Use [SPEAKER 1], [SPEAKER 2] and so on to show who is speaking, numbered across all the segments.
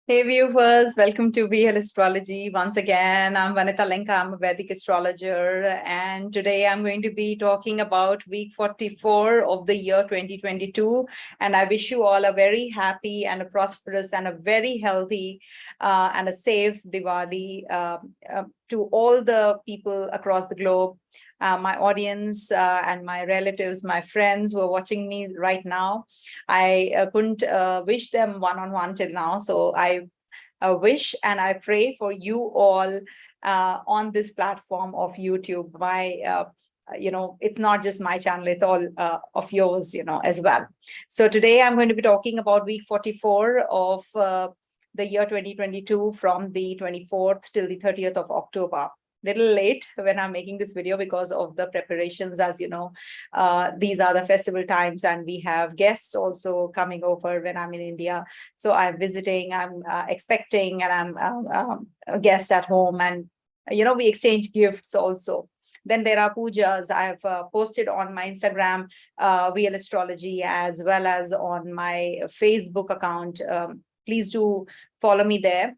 [SPEAKER 1] Hey viewers, welcome to Real Astrology. Once again, I'm Vanita Lenka. I'm a Vedic astrologer, and today I'm going to be talking about week 44 of the year 2022. And I wish you all a very happy and a prosperous and a very healthy and a safe Diwali to all the people across the globe. My audience and my relatives, my friends who are watching me right now. I couldn't wish them one-on-one till now. So I wish and I pray for you all on this platform of YouTube. It's not just my channel, it's all of yours, as well. So today I'm going to be talking about week 44 of the year 2022 from the 24th till the 30th of October. Little late when I'm making this video because of the preparations. As you know, these are the festival times and we have guests also coming over when I'm in India. So I'm visiting, I'm expecting, and I'm a guest at home, and we exchange gifts also. Then there are pujas. I've posted on my Instagram, Real Astrology, as well as on my Facebook account. Please do follow me there.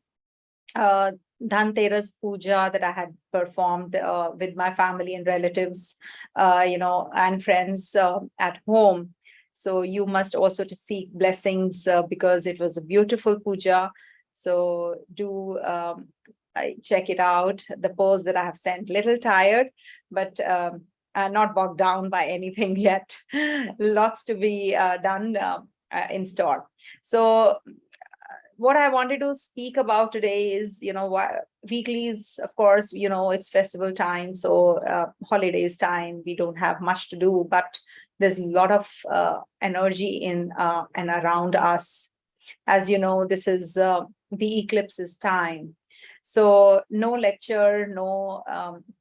[SPEAKER 1] Dhanteras puja that I had performed with my family and relatives, and friends at home. So you must also to seek blessings because it was a beautiful puja. So do check it out. The post that I have sent, little tired, but not bogged down by anything yet. Lots to be done in store. So what I wanted to speak about today is, weeklies, of course, it's festival time. So holidays time, we don't have much to do, but there's a lot of energy in and around us. As you know, this is the eclipses time. So no lecture, no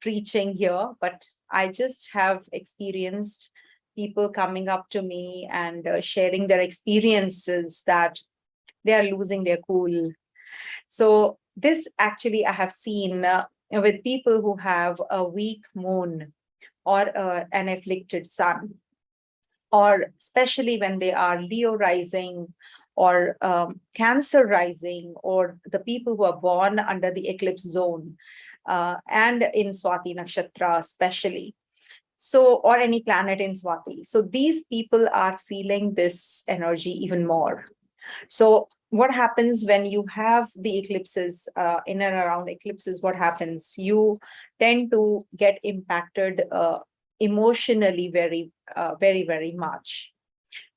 [SPEAKER 1] preaching here, but I just have experienced people coming up to me and sharing their experiences that they are losing their cool. So this actually I have seen with people who have a weak moon or an afflicted sun, or especially when they are Leo rising or Cancer rising, or the people who are born under the eclipse zone and in Swati Nakshatra especially. So, or any planet in Swati. So these people are feeling this energy even more. So what happens when you have the eclipses, in and around eclipses, what happens? You tend to get impacted emotionally very much.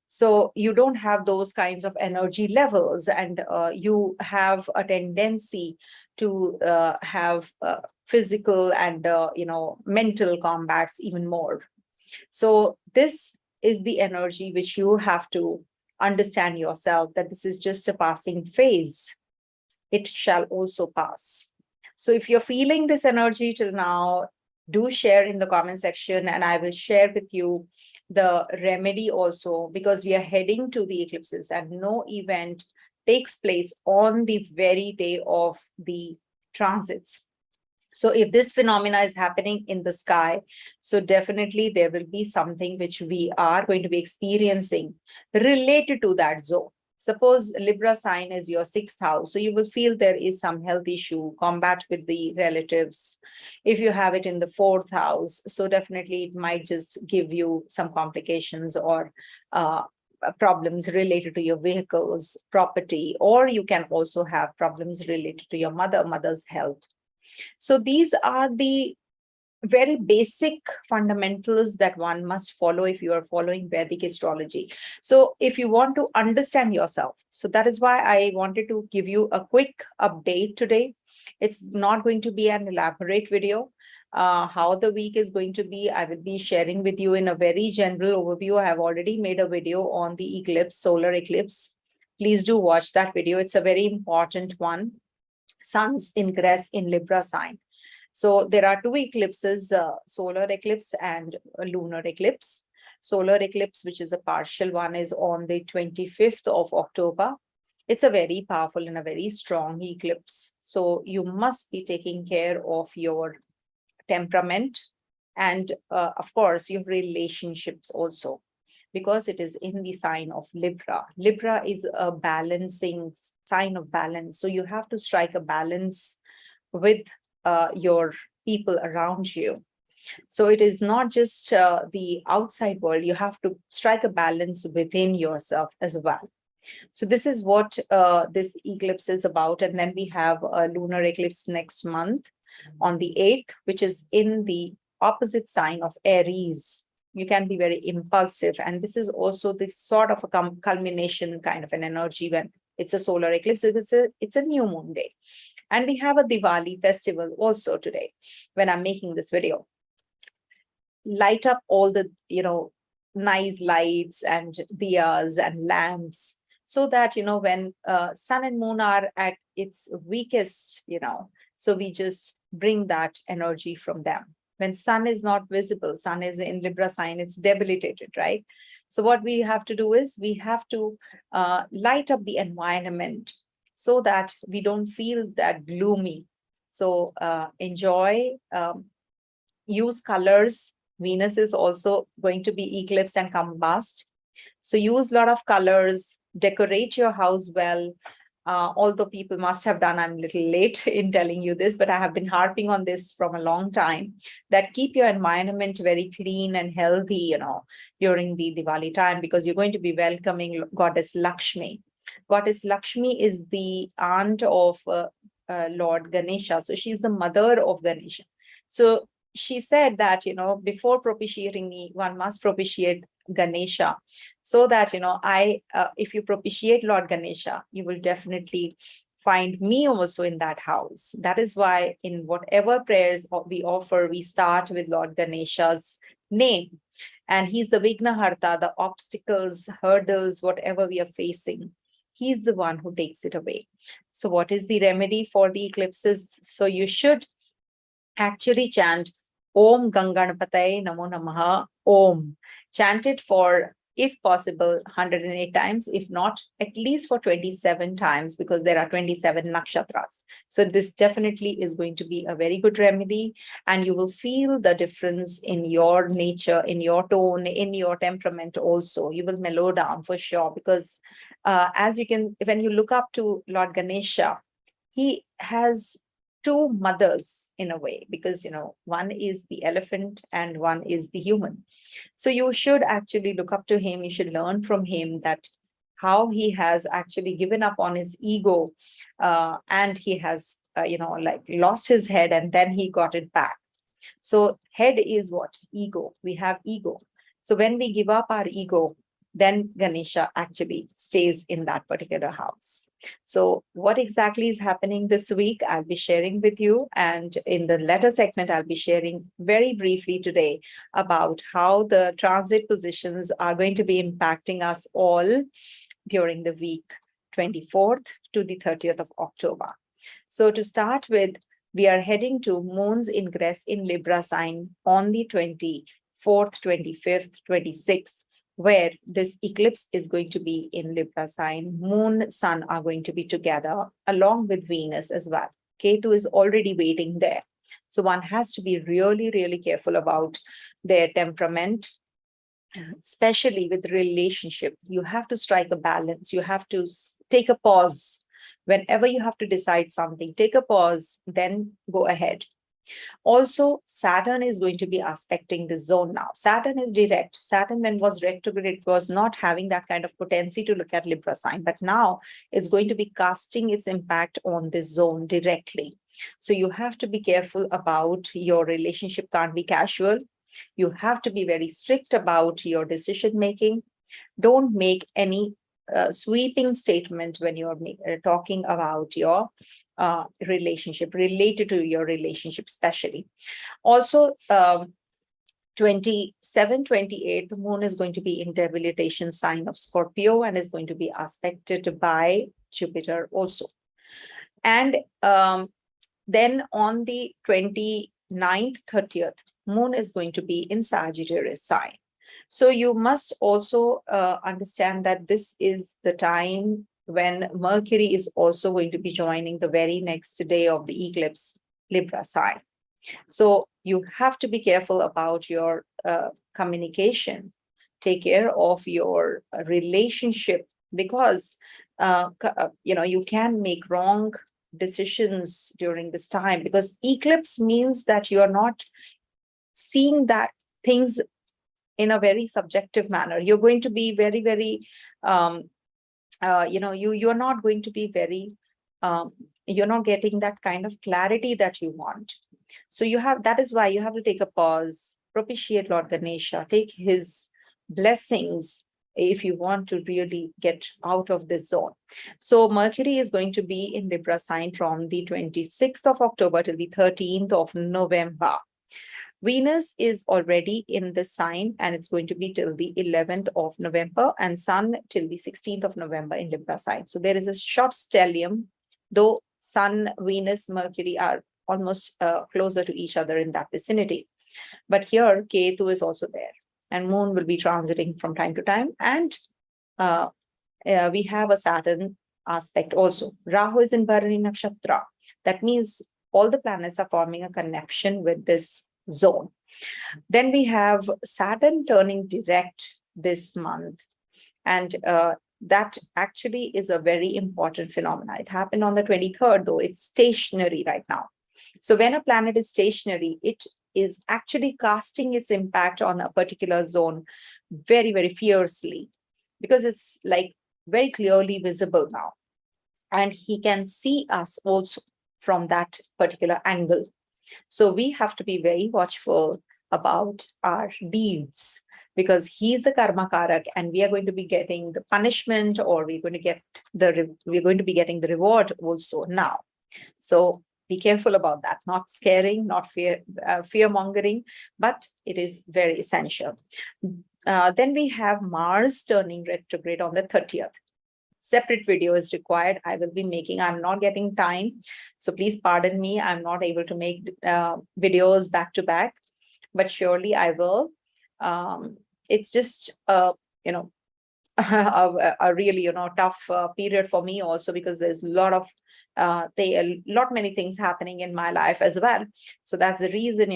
[SPEAKER 1] So you don't have those kinds of energy levels, and you have a tendency to have physical and, mental combats even more. So this is the energy which you have to understand yourself, that this is just a passing phase. It shall also pass. So if you're feeling this energy till now, do share in the comment section, and I will share with you the remedy also, because we are heading to the eclipses and no event takes place on the very day of the transits. So if this phenomena is happening in the sky, so definitely there will be something which we are going to be experiencing related to that zone. Suppose Libra sign is your 6th house, so you will feel there is some health issue, combat with the relatives. If you have it in the 4th house, so definitely it might just give you some complications or problems related to your vehicles, property, or you can also have problems related to your mother's health. So these are the very basic fundamentals that one must follow if you are following Vedic astrology. So if you want to understand yourself, so that is why I wanted to give you a quick update today. It's not going to be an elaborate video. How the week is going to be, I will be sharing with you in a very general overview. I have already made a video on the eclipse, solar eclipse. Please do watch that video. It's a very important one. Sun's ingress in Libra sign. So there are two eclipses, solar eclipse and lunar eclipse. Solar eclipse, which is a partial one, is on the 25th of October. It's a very powerful and a very strong eclipse. So you must be taking care of your temperament and, of course, your relationships also. because it is in the sign of Libra. Libra is a balancing sign of balance. So you have to strike a balance with your people around you. So it is not just the outside world, you have to strike a balance within yourself as well. So this is what this eclipse is about. And then we have a lunar eclipse next month on the 8th, which is in the opposite sign of Aries. You can be very impulsive. And this is also the sort of a culmination kind of an energy when it's a solar eclipse. It's a new moon day. And we have a Diwali festival also today when I'm making this video. Light up all the, nice lights and diyas and lamps, so that, when sun and moon are at its weakest, so we just bring that energy from them. When sun is not visible, sun is in Libra sign, it's debilitated, right? So what we have to do is we have to light up the environment so that we don't feel that gloomy. So enjoy, use colors. Venus is also going to be eclipsed and combust. So use a lot of colors, decorate your house well. Although people must have done, I'm a little late in telling you this, but I have been harping on this from a long time, that keep your environment very clean and healthy, during the Diwali time, because you're going to be welcoming Goddess Lakshmi. Goddess Lakshmi is the aunt of Lord Ganesha. So she's the mother of Ganesha. So she said that, before propitiating me, one must propitiate Ganesha, so that, if you propitiate Lord Ganesha, you will definitely find me also in that house. That is why in whatever prayers we offer, we start with Lord Ganesha's name. And he's the Vignaharta, the obstacles, hurdles, whatever we are facing. He's the one who takes it away. So what is the remedy for the eclipses? So you should actually chant Om Ganganapataye Namo Namaha Om. Chant it for, if possible, 108 times, if not, at least for 27 times, because there are 27 nakshatras. So this definitely is going to be a very good remedy, and you will feel the difference in your nature, in your tone, in your temperament also. You will mellow down for sure, because as you can, when you look up to Lord Ganesha, he has two mothers in a way, because one is the elephant and one is the human. So you should actually look up to him. You should learn from him that how he has actually given up on his ego, and he has lost his head and then he got it back. So head is what? Ego. We have ego. So when we give up our ego, then Ganesha actually stays in that particular house. So what exactly is happening this week, I'll be sharing with you. And in the letter segment, I'll be sharing very briefly today about how the transit positions are going to be impacting us all during the week 24th to the 30th of October. So to start with, we are heading to Moon's ingress in Libra sign on the 24th, 25th, 26th, where this eclipse is going to be in Libra sign. Moon, Sun are going to be together along with Venus as well. Ketu is already waiting there. So one has to be really, really careful about their temperament, especially with relationship. You have to strike a balance. You have to take a pause. Whenever you have to decide something, take a pause, then go ahead. Also, Saturn is going to be aspecting this zone now. Saturn is direct. Saturn, when was retrograde, was not having that kind of potency to look at Libra sign, but now it's going to be casting its impact on this zone directly. So you have to be careful about your relationship. Can't be casual. You have to be very strict about your decision making. Don't make any sweeping statement when you're talking about your relationship, related to your relationship especially. Also, 27, 28, the moon is going to be in debilitation sign of Scorpio and is going to be aspected by Jupiter also. And then on the 29th, 30th, moon is going to be in Sagittarius sign. So you must also understand that this is the time when Mercury is also going to be joining the very next day of the eclipse, Libra sign. So you have to be careful about your communication. take care of your relationship, because you can make wrong decisions during this time, because eclipse means that you are not seeing that things in a very subjective manner. You're going to be very, very you're not going to be very you're not getting that kind of clarity that you want. So that is why you have to take a pause, propitiate Lord Ganesha, take his blessings if you want to really get out of this zone. So Mercury is going to be in Libra sign from the 26th of October till the 13th of November. Venus is already in the sign, and it's going to be till the 11th of November, and Sun till the 16th of November in Libra sign. So there is a short stellium, though Sun, Venus, Mercury are almost closer to each other in that vicinity. But here, Ketu is also there, and Moon will be transiting from time to time. And we have a Saturn aspect also. Rahu is in Bharani Nakshatra. That means all the planets are forming a connection with this zone. Then we have Saturn turning direct this month, and that actually is a very important phenomenon. It happened on the 23rd, though it's stationary right now. So when a planet is stationary, it is actually casting its impact on a particular zone very, very fiercely, because it's like very clearly visible now, and he can see us also from that particular angle. So we have to be very watchful about our deeds, because he's the karma karak, and we are going to be getting the punishment, or we're going to be getting the reward also now. So be careful about that. Not scaring, not fear mongering, but it is very essential. Then we have Mars turning retrograde on the 30th. Separate video is required. I will be making, I'm not getting time. So please pardon me. I'm not able to make videos back to back, but surely I will. It's just, a really, tough period for me also, because there's a lot many things happening in my life as well. So that's the reason,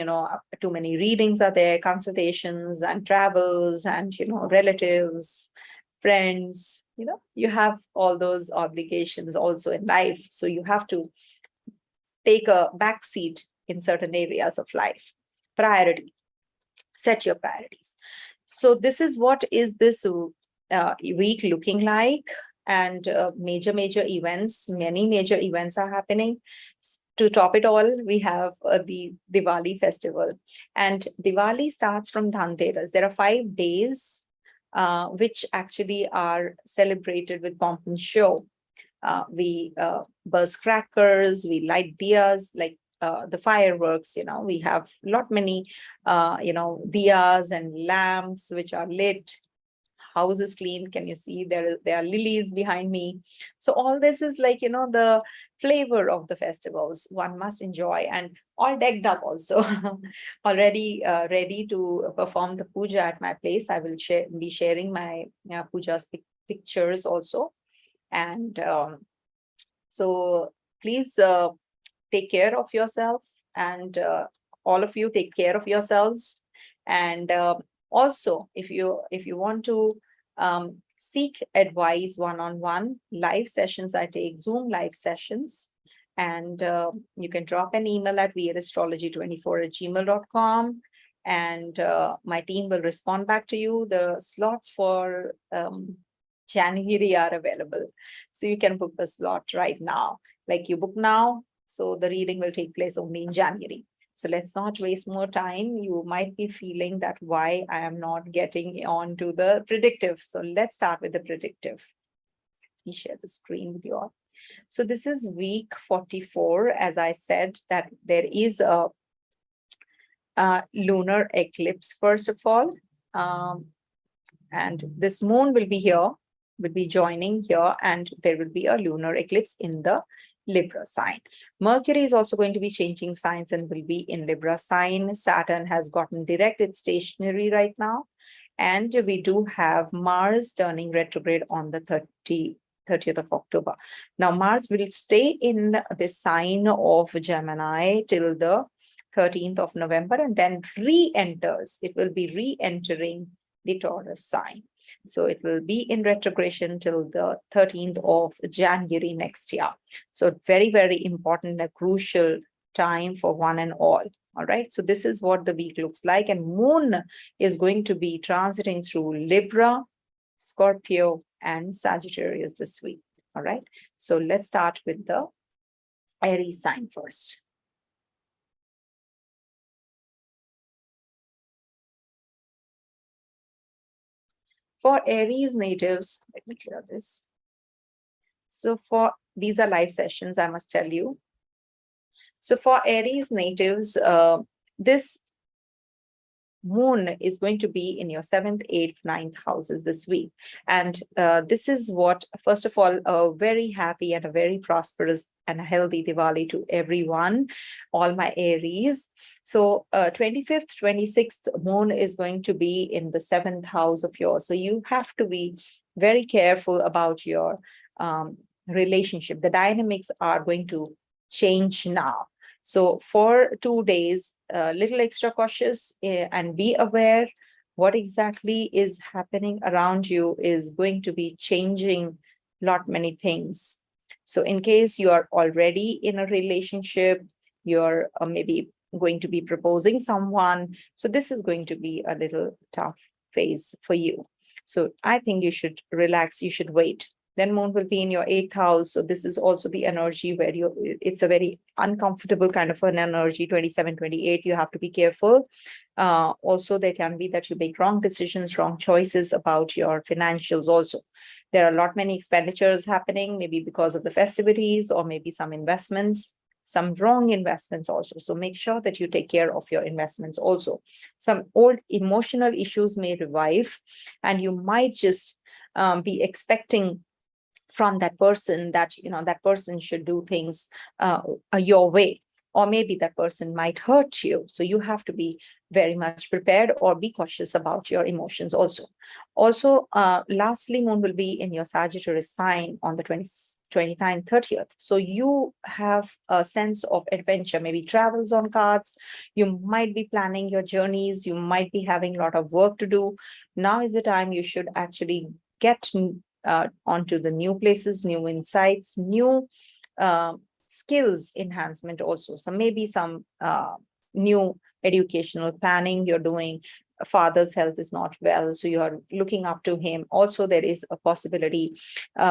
[SPEAKER 1] too many readings are there, consultations and travels and, relatives, friends, you have all those obligations also in life. So you have to take a back seat in certain areas of life. Priority, set your priorities. So this is what is this week looking like, and major events, many major events are happening. To top it all, we have the Diwali festival, and Diwali starts from Dhanteras. There are 5 days which actually are celebrated with pomp and show. We burst crackers, we light diyas, like the fireworks, we have many, diyas and lamps which are lit. House is clean. Can you see there are lilies behind me? So all this is like, the flavor of the festivals one must enjoy, and all decked up also. Already ready to perform the puja at my place. I will be sharing my puja pictures also. And so please take care of yourself, and all of you take care of yourselves. And also, if you want to seek advice one-on-one, live sessions, I take Zoom live sessions, and you can drop an email at vierastrology24@gmail.com, and my team will respond back to you. The slots for January are available, so you can book the slot right now. Like, you book now, so the reading will take place only in January. So let's not waste more time. You might be feeling that why I am not getting on to the predictive. So let's start with the predictive. Let me share the screen with you all. So this is week 44. As I said, that there is a lunar eclipse, first of all. And this moon will be here, will be joining here, and there will be a lunar eclipse in the Libra sign. Mercury is also going to be changing signs and will be in Libra sign. Saturn has gotten direct, it's stationary right now. And we do have Mars turning retrograde on the 30th of October. Now, Mars will stay in the sign of Gemini till the 13th of November, and then re-enters. It will be re-entering the Taurus sign. So it will be in retrogression till the 13th of January next year. So very, very important, a crucial time for one and all. All right. So this is what the week looks like. And Moon is going to be transiting through Libra, Scorpio, and Sagittarius this week. All right. So let's start with the Aries sign first. For Aries natives, let me clear this. So for these are live sessions, I must tell you. So for Aries natives, this Moon is going to be in your 7th, 8th, 9th houses this week. And this is what, first of all, a very happy and a very prosperous and a healthy Diwali to everyone, all my Aries. So 25th, 26th, Moon is going to be in the 7th house of yours. So you have to be very careful about your relationship. The dynamics are going to change now. So for 2 days, a little extra cautious and be aware what exactly is happening around you is going to be changing lot many things. So in case you are already in a relationship, you're maybe going to be proposing someone. So this is going to be a little tough phase for you. So I think you should relax, you should wait. Then Moon will be in your 8th house. So this is also the energy where it's a very uncomfortable kind of an energy, 27, 28. You have to be careful. Also, there can be that you make wrong decisions, wrong choices about your financials also. There are a lot many expenditures happening, maybe because of the festivities or maybe some investments, some wrong investments also. So make sure that you take care of your investments also. Some old emotional issues may revive and you might just be expecting from that person that, that person should do things your way, or maybe that person might hurt you. So you have to be very much prepared or be cautious about your emotions also. Also, lastly, Moon will be in your Sagittarius sign on the 29th, 30th. So you have a sense of adventure, maybe travels on cards. You might be planning your journeys. You might be having a lot of work to do. Now is the time you should actually get onto the new places, new insights, new skills enhancement also. So maybe some new educational planning you're doing. Father's health is not well, so you are looking up to him. Also, there is a possibility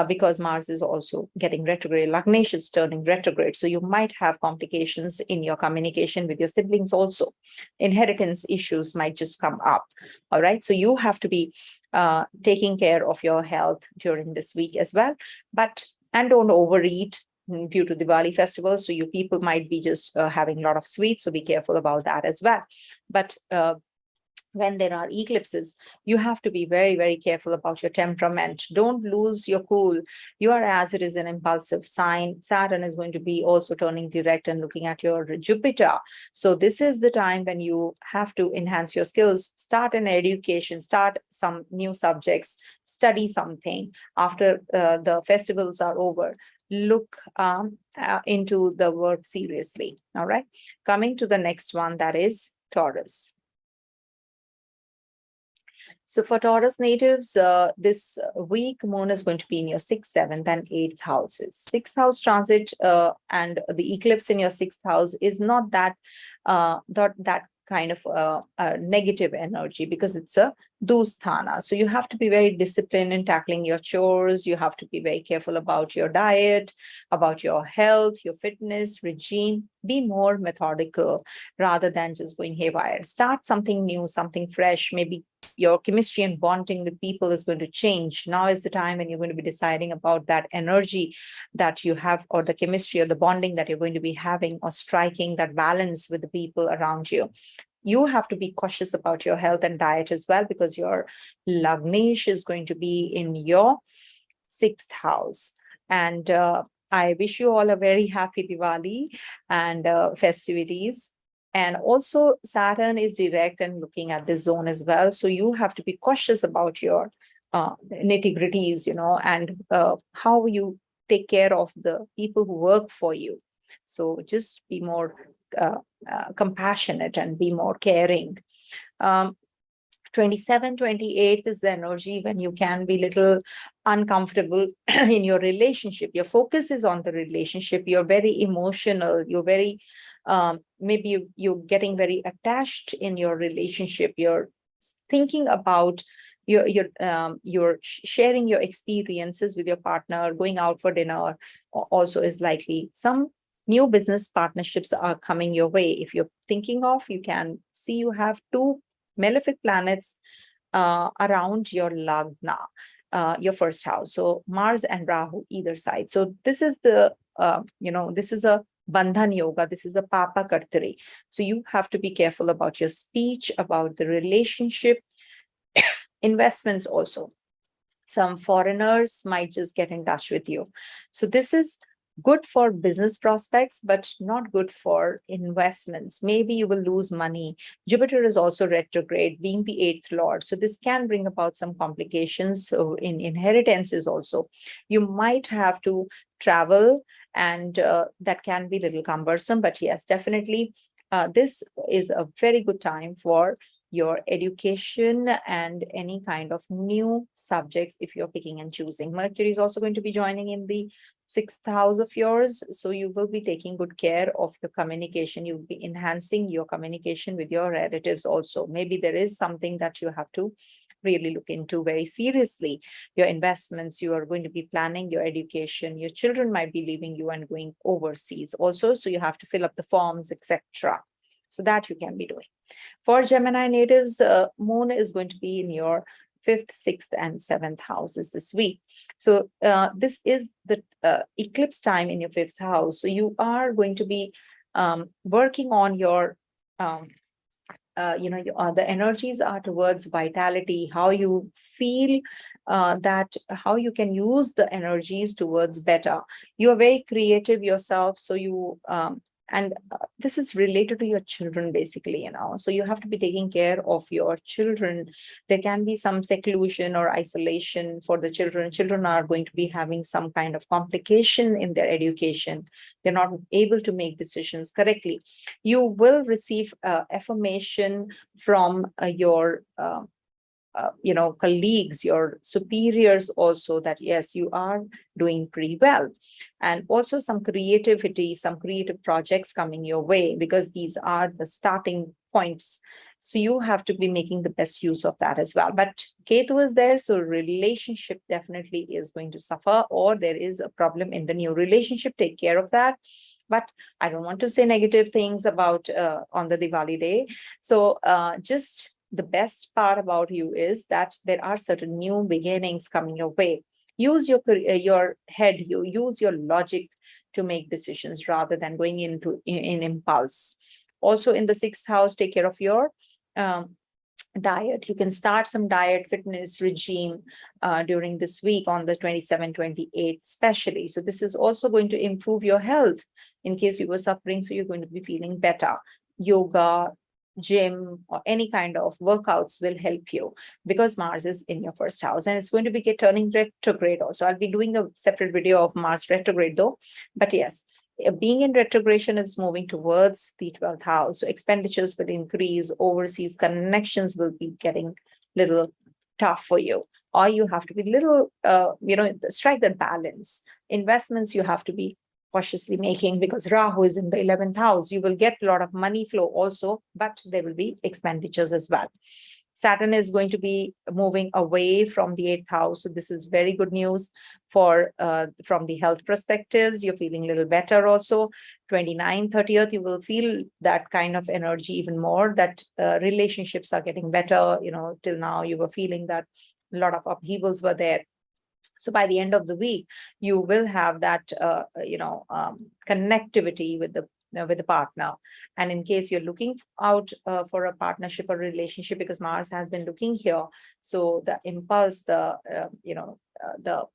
[SPEAKER 1] because Mars is also getting retrograde, Lagnesh is turning retrograde, so you might have complications in your communication with your siblings also. Inheritance issues might just come up. All right, so you have to be taking care of your health during this week as well, and don't overeat due to Diwali festival. So you people might be just having a lot of sweets, so be careful about that as well. But when there are eclipses, you have to be very, very careful about your temperament. Don't lose your cool. You are, as it is, an impulsive sign. Saturn is going to be also turning direct and looking at your Jupiter. So this is the time when you have to enhance your skills, start an education, start some new subjects, study something. After the festivals are over, look into the work seriously. All right. Coming to the next one, that is Taurus. So for Taurus natives, this week, Moon is going to be in your 6th, 7th, and 8th houses. 6th house transit and the eclipse in your 6th house is not that kind of negative energy, because it's a Dusthana. So you have to be very disciplined in tackling your chores. You have to be very careful about your diet, about your health, your fitness regime. Be more methodical rather than just going haywire. Start something new, something fresh. Maybe your chemistry and bonding with people is going to change. Now is the time when you're going to be deciding about that energy that you have, or the chemistry or the bonding that you're going to be having, or striking that balance with the people around you. You have to be cautious about your health and diet as well, because your Lagnesh is going to be in your 6th house. And I wish you all a very happy Diwali and festivities. And also Saturn is direct and looking at this zone as well. So you have to be cautious about your nitty-gritties, and how you take care of the people who work for you. So just be more compassionate and be more caring. 27, 28 is the energy when you can be little uncomfortable in your relationship. Your focus is on the relationship. You're very emotional. You're very, maybe you're getting very attached in your relationship. You're thinking about you're sharing your experiences with your partner. Going out for dinner also is likely. Some new business partnerships are coming your way. If you're thinking of, you can see you have two malefic planets around your lagna, your first house. So Mars and Rahu either side. So this is the this is a bandhan yoga. This is a papa kartari. So you have to be careful about your speech, about the relationship, investments also. Some foreigners might just get in touch with you. So this is good for business prospects, but not good for investments. Maybe you will lose money. Jupiter is also retrograde, being the eighth lord. So this can bring about some complications. So in inheritances also, you might have to travel, and that can be a little cumbersome. But yes, definitely, this is a very good time for your education and any kind of new subjects if you're picking and choosing. Mercury is also going to be joining in the sixth house of yours. So you will be taking good care of your communication. You'll be enhancing your communication with your relatives also. Maybe there is something that you have to really look into very seriously. Your investments, you are going to be planning your education. Your children might be leaving you and going overseas also. So you have to fill up the forms, etc. So that you can be doing. For Gemini natives, Moon is going to be in your fifth, sixth, and seventh houses this week. So this is the eclipse time in your fifth house. So you are going to be working on your, the energies are towards vitality, how you feel, that how you can use the energies towards better. You are very creative yourself, so you and this is related to your children, basically, so you have to be taking care of your children. There can be some seclusion or isolation for the children. Children are going to be having some kind of complication in their education. They're not able to make decisions correctly. You will receive affirmation from your colleagues, your superiors also, that yes, you are doing pretty well. And also some creativity, some creative projects coming your way, because these are the starting points. So you have to be making the best use of that as well. But Ketu is there, so relationship definitely is going to suffer, or there is a problem in the new relationship. Take care of that. But I don't want to say negative things about on the Diwali day. So just the best part about you is that there are certain new beginnings coming your way. Use your head, you use your logic to make decisions rather than going into in impulse. Also in the sixth house, take care of your diet. You can start some diet fitness regime during this week on the 27, 28 especially. So this is also going to improve your health in case you were suffering. So you're going to be feeling better. Yoga, gym, or any kind of workouts will help you, because Mars is in your first house, and it's going to be turning retrograde also. I'll be doing a separate video of Mars retrograde though. But yes, being in retrogression is moving towards the 12th house. So expenditures will increase, overseas connections will be getting little tough for you, or you have to be little, strike that balance. Investments you have to be cautiously making, because Rahu is in the 11th house. You will get a lot of money flow also, but there will be expenditures as well. Saturn is going to be moving away from the 8th house. So this is very good news for from the health perspectives. You're feeling a little better also. 29th, 30th, you will feel that kind of energy even more, that relationships are getting better. Till now you were feeling that a lot of upheavals were there. So by the end of the week, you will have that, connectivity with the partner. And in case you're looking out for a partnership or relationship, because Mars has been looking here, so the impulse, the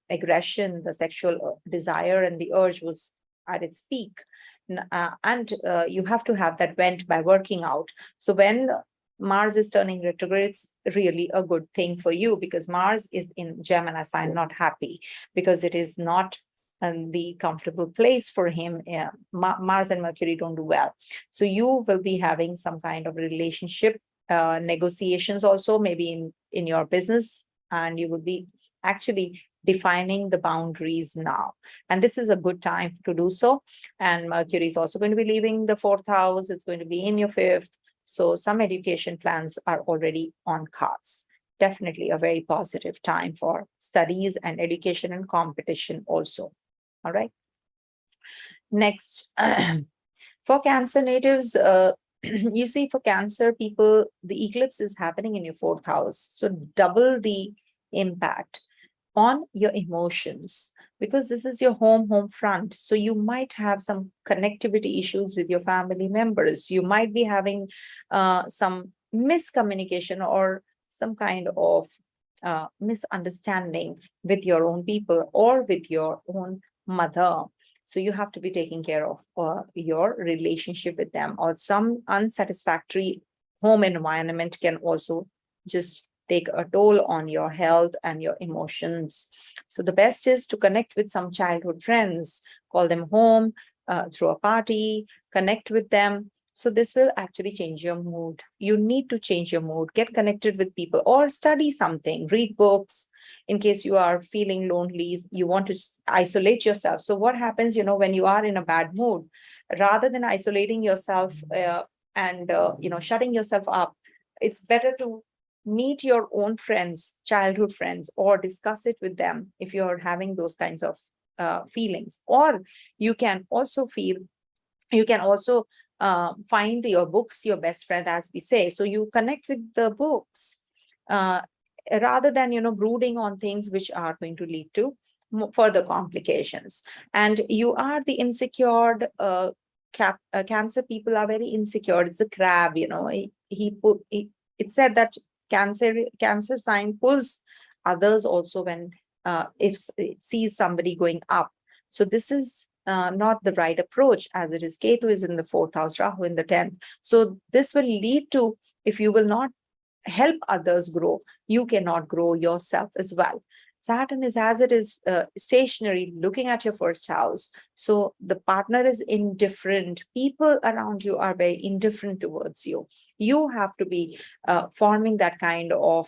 [SPEAKER 1] aggression, the sexual desire, and the urge was at its peak. And you have to have that vent by working out. So when Mars is turning retrograde, it's really a good thing for you, because Mars is in Gemini sign, not happy, because it is not the comfortable place for him. Mars and Mercury don't do well. So you will be having some kind of relationship negotiations also, maybe in your business, and you will be actually defining the boundaries now. And this is a good time to do so. And Mercury is also going to be leaving the fourth house. It's going to be in your fifth. So some education plans are already on cards. Definitely a very positive time for studies and education and competition also. All right. Next, for Cancer natives, you see, for Cancer people, the eclipse is happening in your fourth house. So double the impact on your emotions, because this is your home front. So you might have some connectivity issues with your family members. You might be having some miscommunication or some kind of misunderstanding with your own people or with your own mother. So you have to be taking care of your relationship with them, or some unsatisfactory home environment can also just take a toll on your health and your emotions. So the best is to connect with some childhood friends, call them home through a party, connect with them. So this will actually change your mood. You need to change your mood, get connected with people, or study something, read books. In case you are feeling lonely, you want to isolate yourself. So what happens, when you are in a bad mood, rather than isolating yourself and shutting yourself up, it's better to meet your own friends, childhood friends, or discuss it with them if you're having those kinds of feelings. Or you can also find your books your best friend, as we say. So you connect with the books rather than brooding on things which are going to lead to further complications. And you are the insecure Cancer people are very insecure. It's a crab, it said that cancer sign pulls others also when if it sees somebody going up. So this is not the right approach, as it is Ketu is in the fourth house, Rahu in the 10th. So this will lead to, if you will not help others grow, you cannot grow yourself as well. Saturn is, as it is stationary, looking at your first house. So the partner is indifferent. People around you are very indifferent towards you. You have to be forming that kind of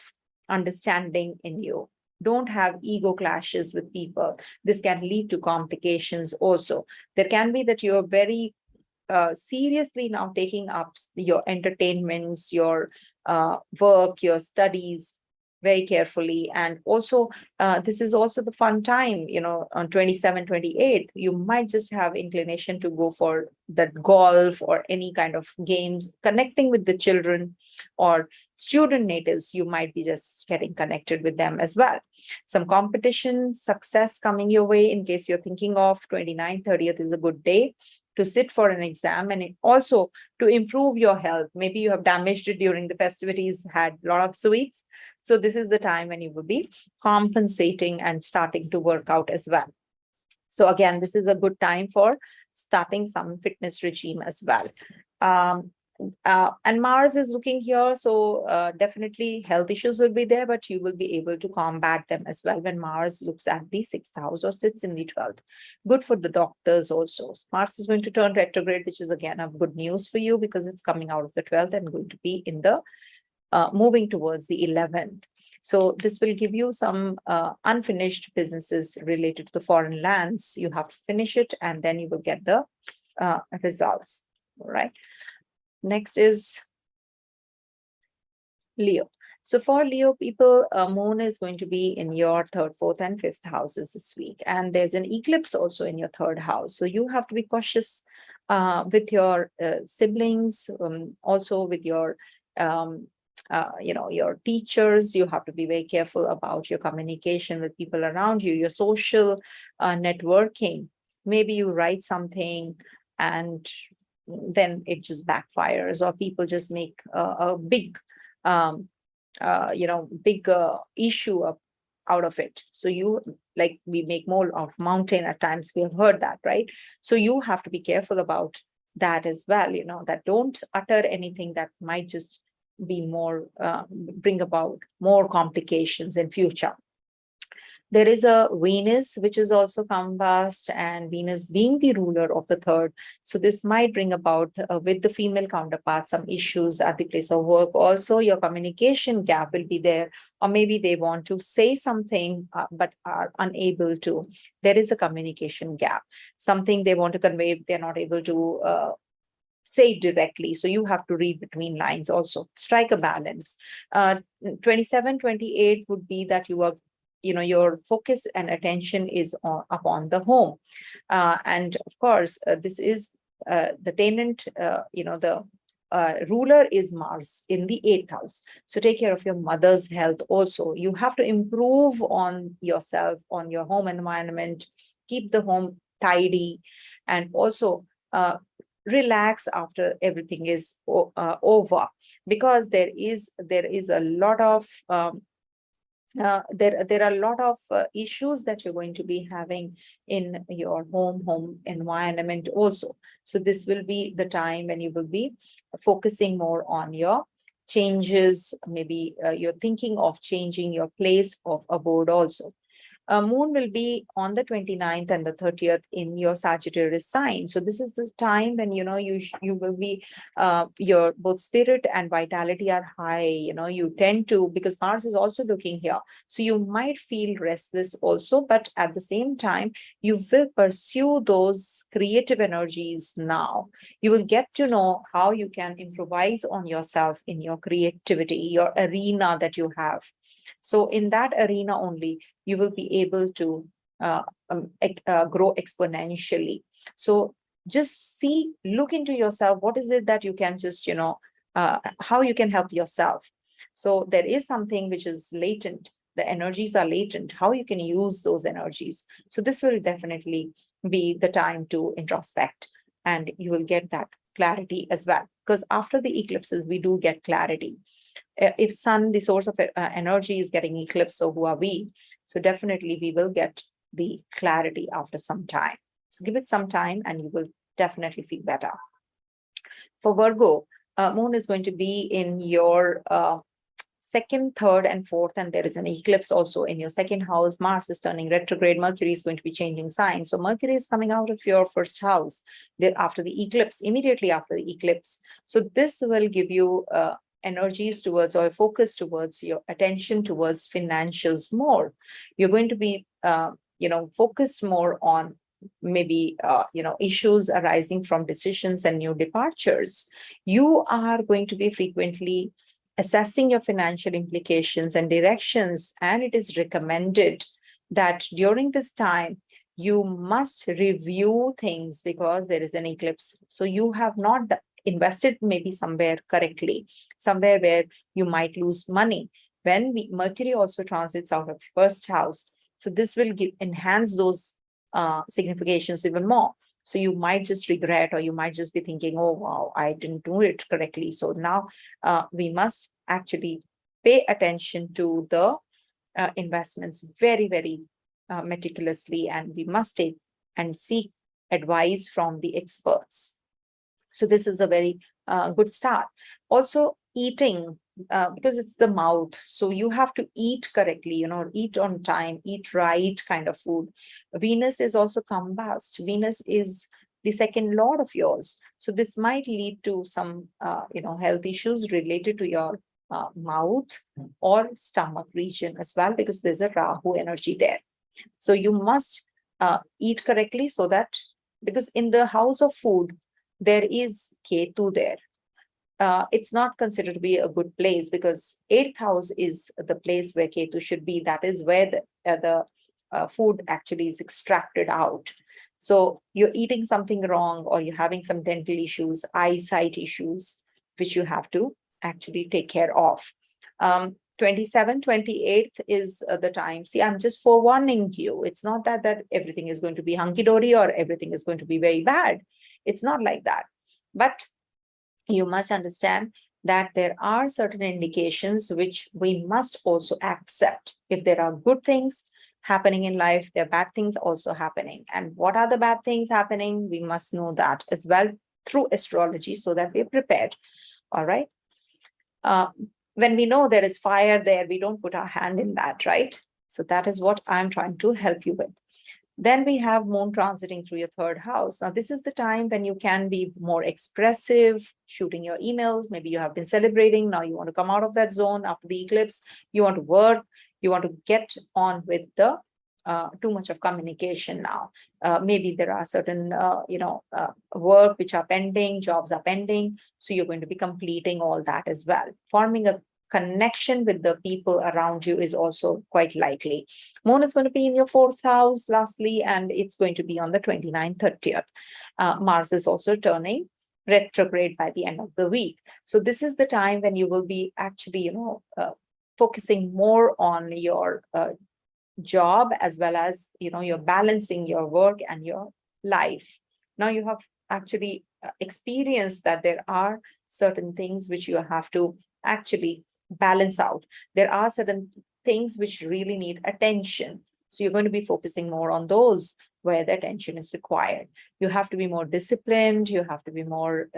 [SPEAKER 1] understanding in you. Don't have ego clashes with people. This can lead to complications also. There can be that you're very seriously now taking up your entertainments, your work, your studies very carefully. And also, this is also the fun time, on 27, 28, you might just have inclination to go for that golf or any kind of games, connecting with the children or student natives. You might be just getting connected with them as well. Some competition, success coming your way in case you're thinking of 29, 30th is a good day to sit for an exam, and also to improve your health. Maybe you have damaged it during the festivities, had a lot of sweets. So this is the time when you will be compensating and starting to work out as well. So again, this is a good time for starting some fitness regime as well. And Mars is looking here, so definitely health issues will be there, but you will be able to combat them as well when Mars looks at the 6th house or sits in the 12th. Good for the doctors also. Mars is going to turn retrograde, which is again of good news for you, because it's coming out of the 12th and going to be in the moving towards the 11th. So this will give you some unfinished businesses related to the foreign lands. You have to finish it, and then you will get the results. All right. Next is Leo. So for Leo people, Moon is going to be in your 3rd, 4th, and 5th houses this week. And there's an eclipse also in your 3rd house. So you have to be cautious with your siblings, also with your your teachers. You have to be very careful about your communication with people around you, your social networking. Maybe you write something and then it just backfires, or people just make a big, issue out of it. So we make more of mountain at times. We have heard that, right? So you have to be careful about that as well, that don't utter anything that might just be more, bring about more complications in future. There is a Venus, which is also combust, and Venus being the ruler of the third. So this might bring about with the female counterpart some issues at the place of work. Also, your communication gap will be there, or maybe they want to say something but are unable to. There is a communication gap. Something they want to convey, they're not able to say it directly. So you have to read between lines also. Strike a balance. 27, 28 would be that you are, your focus and attention is upon the home. And of course, this is the tenant, the ruler is Mars in the 8th house. So take care of your mother's health also. You have to improve on yourself, on your home environment, keep the home tidy, and also relax after everything is over, because there is a lot of there are a lot of issues that you're going to be having in your home environment also. So this will be the time when you will be focusing more on your changes. Maybe you're thinking of changing your place of abode also. Moon will be on the 29th and the 30th in your Sagittarius sign. So this is the time when, you will be, your both spirit and vitality are high. You tend to, because Mars is also looking here. So you might feel restless also, but at the same time, you will pursue those creative energies now. You will get to know how you can improvise on yourself in your creativity, your arena that you have. So in that arena only, you will be able to grow exponentially. So just look into yourself. What is it that you can just, how you can help yourself? So there is something which is latent. The energies are latent, how you can use those energies. So this will definitely be the time to introspect, and you will get that clarity as well. Because after the eclipses, we do get clarity. If sun, the source of energy, is getting eclipsed, so who are we? So definitely we will get the clarity after some time. So give it some time and you will definitely feel better. For Virgo, moon is going to be in your second, third, and fourth, and there is an eclipse also in your second house. Mars is turning retrograde. Mercury is going to be changing signs. So Mercury is coming out of your first house after the eclipse, immediately after the eclipse. So this will give you energies towards, or focus towards, your attention towards financials more. You're going to be focused more on maybe issues arising from decisions and new departures. You are going to be frequently assessing your financial implications and directions, and it is recommended that during this time you must review things, because there is an eclipse. So you have not invested maybe somewhere correctly, somewhere where you might lose money. When Mercury also transits out of first house, so this will enhance those significations even more. So you might just regret, or you might just be thinking, oh, wow, I didn't do it correctly. So now we must actually pay attention to the investments very, very meticulously, and we must take and seek advice from the experts. So this is a very good start. Also, eating, because it's the mouth. So you have to eat correctly, eat on time, eat right kind of food. Venus is also combust. Venus is the second lord of yours. So this might lead to some, health issues related to your mouth or stomach region as well, because there's a Rahu energy there. So you must eat correctly, so that, because in the house of food, there is Ketu there. It's not considered to be a good place, because 8th house is the place where Ketu should be. That is where the food actually is extracted out. So you're eating something wrong, or you're having some dental issues, eyesight issues, which you have to actually take care of. 27, 28th is the time. See, I'm just forewarning you. It's not that everything is going to be hunky-dory or everything is going to be very bad. It's not like that. But you must understand that there are certain indications which we must also accept. If there are good things happening in life, there are bad things also happening. And what are the bad things happening? We must know that as well through astrology, so that we're prepared. All right. When we know there is fire there, we don't put our hand in that, right? So that is what I'm trying to help you with. Then we have Moon transiting through your third house. Now, this is the time when you can be more expressive, shooting your emails. Maybe you have been celebrating. Now you want to come out of that zone after the eclipse. You want to work. You want to get on with the too much of communication now. Maybe there are certain, work which are pending, jobs are pending. So you're going to be completing all that as well. Forming a connection with the people around you is also quite likely. Moon is going to be in your fourth house, lastly, and it's going to be on the 29th, 30th. Mars is also turning retrograde by the end of the week. So this is the time when you will be actually, focusing more on your job, as well as, you're balancing your work and your life. Now you have actually experienced that there are certain things which you have to actually balance out. There are certain things which really need attention. So you're going to be focusing more on those where the attention is required. You have to be more disciplined. You have to be more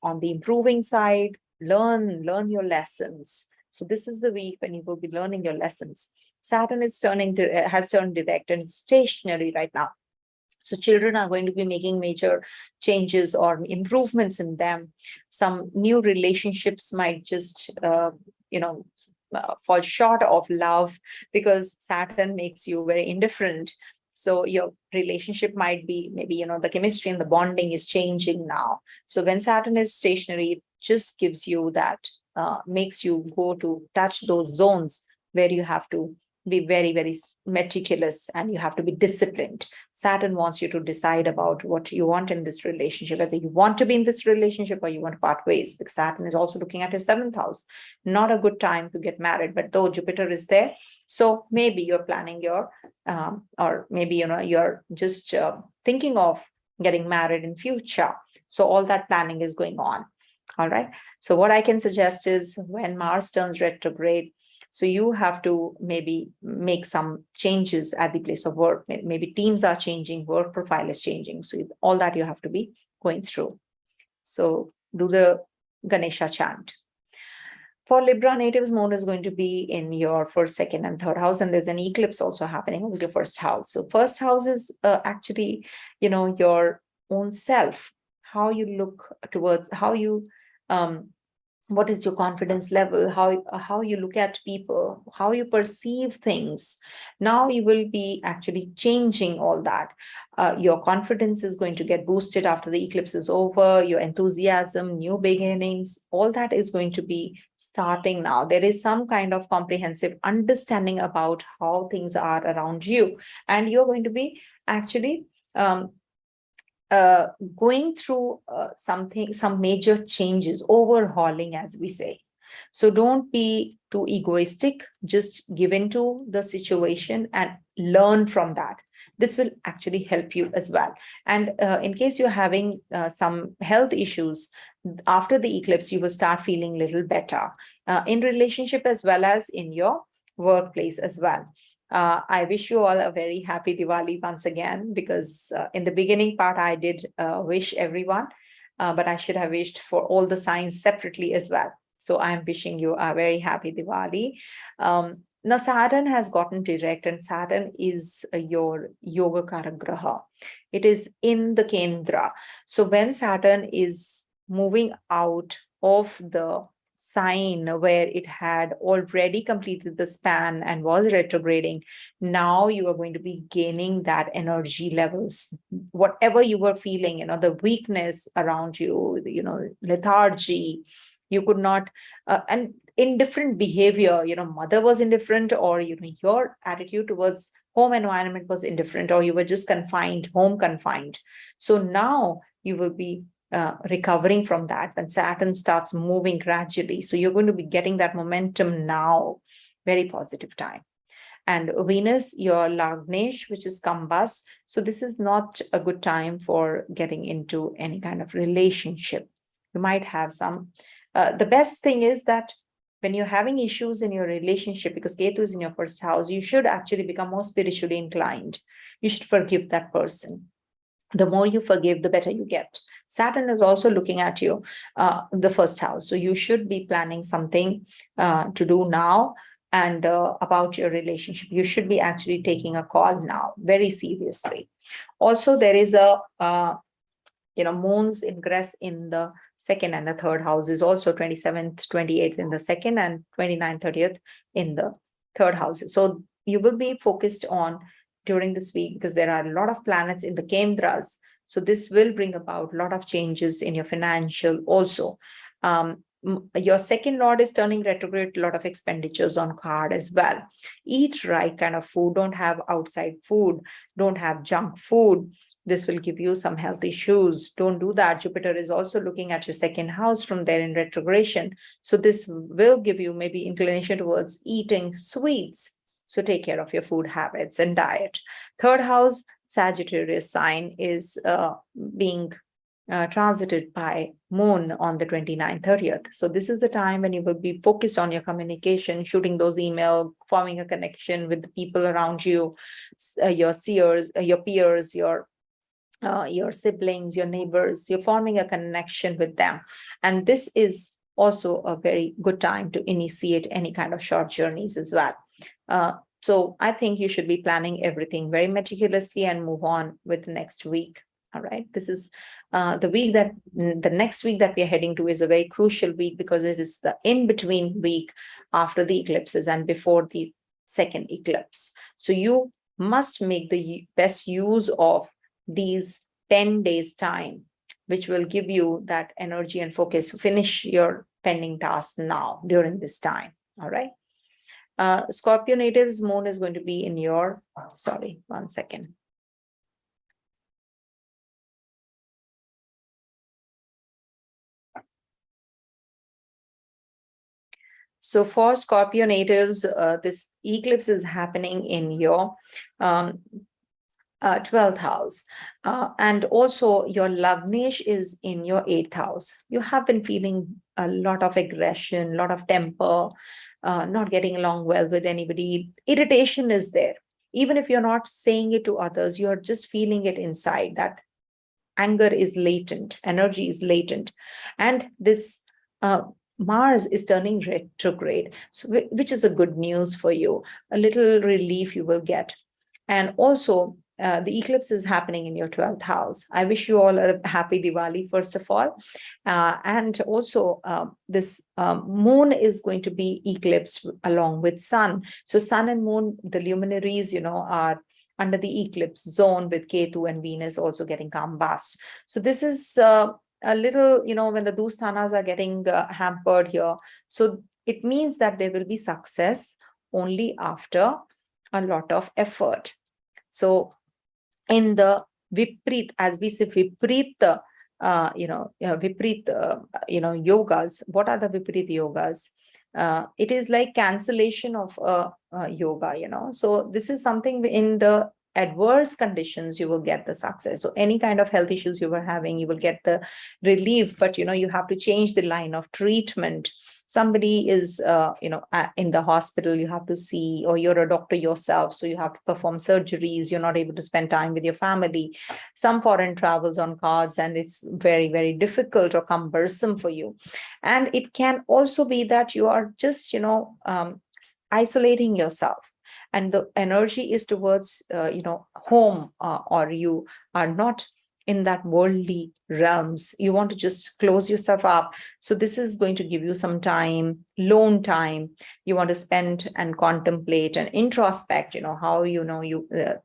[SPEAKER 1] on the improving side. Learn your lessons. So this is the week when you will be learning your lessons. Saturn is has turned direct and stationary right now. So children are going to be making major changes or improvements in them. Some new relationships might just, fall short of love, because Saturn makes you very indifferent. So your relationship might be, maybe, the chemistry and the bonding is changing now. So when Saturn is stationary, it just gives you that, makes you go to touch those zones where you have to be very, very meticulous, and you have to be disciplined. Saturn wants you to decide about what you want in this relationship, whether you want to be in this relationship or you want to part ways, because Saturn is also looking at your seventh house. Not a good time to get married, but though Jupiter is there, so maybe you're planning your, or maybe, you're just thinking of getting married in future. So all that planning is going on. All right. So what I can suggest is, when Mars turns retrograde, so you have to maybe make some changes at the place of work. Maybe teams are changing, work profile is changing. So all that you have to be going through. So do the Ganesha chant. For Libra natives, Moon is going to be in your first, second, and third house, and there's an eclipse also happening with your first house. So first house is actually, your own self, how you look towards, how you what is your confidence level, how you look at people, how you perceive things. Now you will be actually changing all that. Your confidence is going to get boosted after the eclipse is over. Your enthusiasm, new beginnings, all that is going to be starting now. There is some kind of comprehensive understanding about how things are around you, and you're going to be actually going through some major changes, overhauling, as we say. So don't be too egoistic. Just give into the situation and learn from that. This will actually help you as well. And in case you're having some health issues, after the eclipse, you will start feeling a little better in relationship as well as in your workplace as well. I wish you all a very happy Diwali once again, because in the beginning part, I did wish everyone, but I should have wished for all the signs separately as well. So I'm wishing you a very happy Diwali. Now, Saturn has gotten direct, and Saturn is your Yoga Karagraha. It is in the Kendra. So when Saturn is moving out of the sign where it had already completed the span and was retrograding, now you are going to be gaining that energy levels. Whatever you were feeling, the weakness around you, lethargy, you could not, and indifferent behavior, mother was indifferent, or, your attitude towards home environment was indifferent, or you were just confined, home confined. So now you will be recovering from that when Saturn starts moving gradually. So you're going to be getting that momentum now. Very positive time. And Venus, your Lagnesh, which is Kambas. So this is not a good time for getting into any kind of relationship. You might have some. The best thing is that when you're having issues in your relationship, because Ketu is in your first house, you should actually become more spiritually inclined. You should forgive that person. The more you forgive, the better you get. Saturn is also looking at you, the first house. So you should be planning something to do now and about your relationship. You should be actually taking a call now very seriously. Also, there is a moon's ingress in the second and the third house is also 27th, 28th in the second, and 29th, 30th in the third houses. So you will be focused on during this week, because there are a lot of planets in the Kendras. So this will bring about a lot of changes in your financial also. Your second lord is turning retrograde, a lot of expenditures on card as well. Eat right kind of food, don't have outside food, don't have junk food. This will give you some health issues. Don't do that. Jupiter is also looking at your second house from there in retrogression. So this will give you maybe inclination towards eating sweets. So take care of your food habits and diet. Third house, Sagittarius sign, is being transited by Moon on the 29th, 30th. So this is the time when you will be focused on your communication, shooting those emails, forming a connection with the people around you, your seers, your peers, your siblings, your neighbors. You're forming a connection with them. And this is also a very good time to initiate any kind of short journeys as well. So I think you should be planning everything very meticulously and move on with the next week. All right. This is the next week that we are heading to is a very crucial week, because it is the in-between week after the eclipses and before the second eclipse. So you must make the best use of these 10 days time, which will give you that energy and focus. Finish your pending tasks now during this time. All right. Scorpio natives, Moon is going to be in your, sorry, 1 second. So for Scorpio natives, this eclipse is happening in your 12th house. And also your Lagnesh is in your 8th house. You have been feeling a lot of aggression, a lot of temper, not getting along well with anybody. Irritation is there. Even if you're not saying it to others, you're just feeling it inside. That anger is latent, energy is latent. And this Mars is turning retrograde, so which is a good news for you. A little relief you will get. And also, the eclipse is happening in your 12th house. I wish you all a happy Diwali, first of all. And also, this moon is going to be eclipsed along with sun. So sun and moon, the luminaries, are under the eclipse zone, with Ketu and Venus also getting combust. So this is a little, when the Dusthanas are getting hampered here. So it means that there will be success only after a lot of effort. So in the Viprit, as we say, Viprit, yogas. What are the Viprit yogas? It is like cancellation of yoga, So this is something in the adverse conditions, you will get the success. So any kind of health issues you were having, you will get the relief, but, you have to change the line of treatment. Somebody is, in the hospital, you have to see, or you're a doctor yourself, so you have to perform surgeries. You're not able to spend time with your family. Some foreign travels on cards, and it's very, very difficult or cumbersome for you. And it can also be that you are just, isolating yourself. And the energy is towards, home, or you are not in that worldly realms. You want to just close yourself up. So this is going to give you some time, lone time. You want to spend and contemplate and introspect,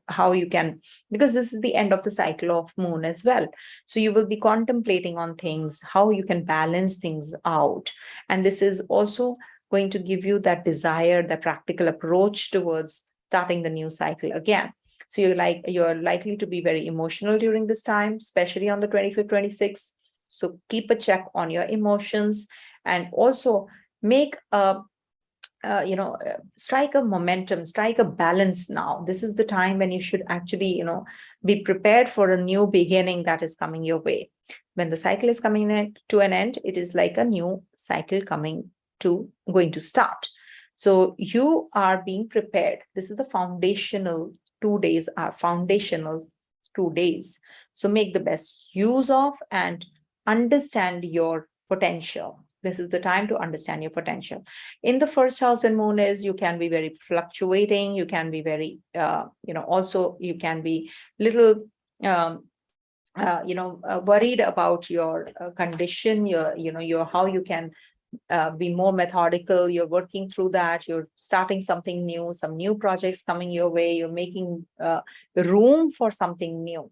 [SPEAKER 1] how you can, because this is the end of the cycle of moon as well. So you will be contemplating on things, how you can balance things out. And this is also going to give you that desire, that practical approach towards starting the new cycle again. So you're likely to be very emotional during this time, especially on the 25th, 26th. So keep a check on your emotions, and also make strike a momentum, strike a balance now. This is the time when you should actually, be prepared for a new beginning that is coming your way. When the cycle is coming to an end, it is like a new cycle going to start. So you are being prepared. This is the foundational 2 days, are foundational 2 days. So make the best use of and understand your potential. This is the time to understand your potential. In the first house when moon is, you can be very fluctuating. You can be very, also you can be little, worried about your condition, your how you can be more methodical. You're working through that. You're starting something new, some new projects coming your way. You're making room for something new.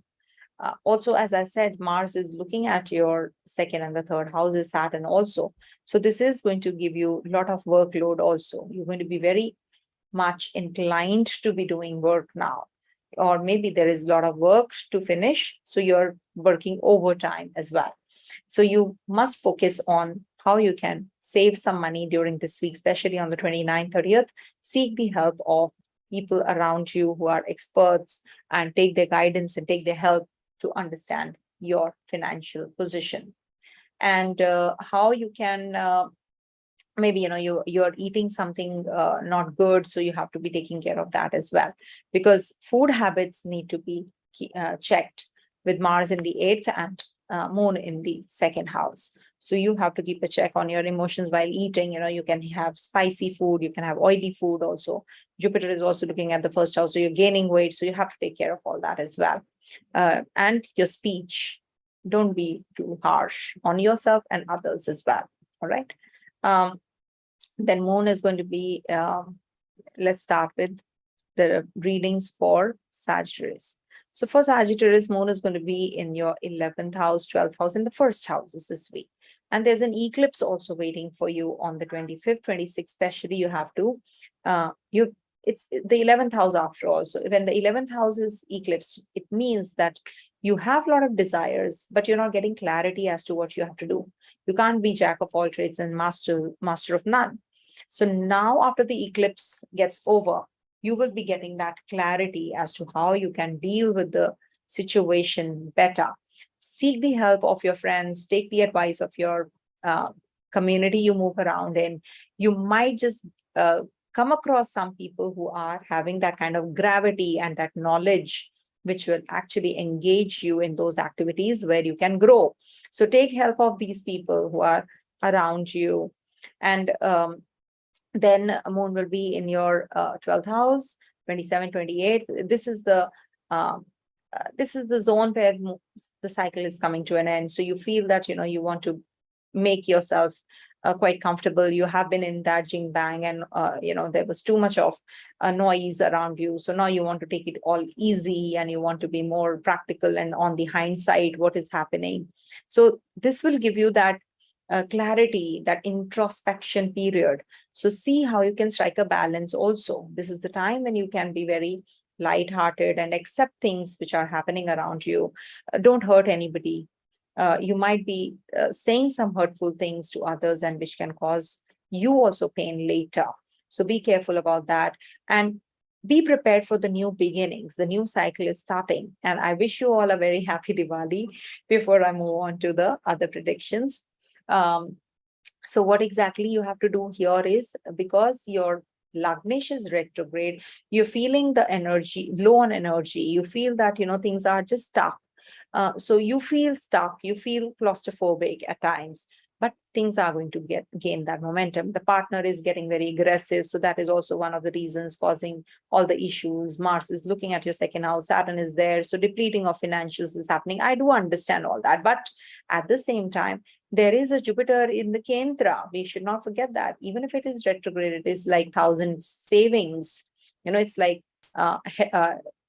[SPEAKER 1] Also, as I said, Mars is looking at your second and the third houses, Saturn also. So this is going to give you a lot of workload also. You're going to be very much inclined to be doing work now. Or maybe there is a lot of work to finish, so you're working overtime as well. So you must focus on how you can save some money during this week, especially on the 29th, 30th. Seek the help of people around you who are experts and take their guidance and take their help to understand your financial position. And how you can, maybe, you're eating something not good, so you have to be taking care of that as well, because food habits need to be checked with Mars in the 8th and moon in the second house. So you have to keep a check on your emotions while eating. You can have spicy food, you can have oily food also. Jupiter is also looking at the first house, so you're gaining weight, so you have to take care of all that as well. And your speech, don't be too harsh on yourself and others as well. All right. Then moon is going to be, let's start with the readings for Sagittarius. So for Sagittarius, moon is going to be in your 11th house, 12th house, and the first houses this week. And there's an eclipse also waiting for you on the 25th, 26th, especially. You have to, it's the 11th house after all. So when the 11th house is eclipsed, it means that you have a lot of desires, but you're not getting clarity as to what you have to do. You can't be jack of all trades and master of none. So now after the eclipse gets over, you will be getting that clarity as to how you can deal with the situation better. Seek the help of your friends, take the advice of your community you move around in. You might just come across some people who are having that kind of gravity and that knowledge, which will actually engage you in those activities where you can grow. So take help of these people who are around you. And then moon will be in your 12th house, 27, 28. This is the zone where the cycle is coming to an end. So you feel that, you want to make yourself quite comfortable. You have been in that jing bang and, there was too much of noise around you. So now you want to take it all easy and you want to be more practical and on the hindsight, what is happening. So this will give you that clarity, that introspection period. So see how you can strike a balance also. This is the time when you can be very lighthearted and accept things which are happening around you. Don't hurt anybody. You might be saying some hurtful things to others and which can cause you also pain later. So be careful about that and be prepared for the new beginnings. The new cycle is starting. And I wish you all a very happy Diwali before I move on to the other predictions. So what exactly you have to do here is, because your Lagnesh is retrograde, you're feeling the energy, low on energy. You feel that, things are just stuck. So you feel stuck, you feel claustrophobic at times, but things are going to gain that momentum. The partner is getting very aggressive. So that is also one of the reasons causing all the issues. Mars is looking at your second house, Saturn is there. So depleting of financials is happening. I do understand all that. But at the same time, there is a Jupiter in the Kendra. We should not forget that. Even if it is retrograde, it is like 1,000 savings. It's like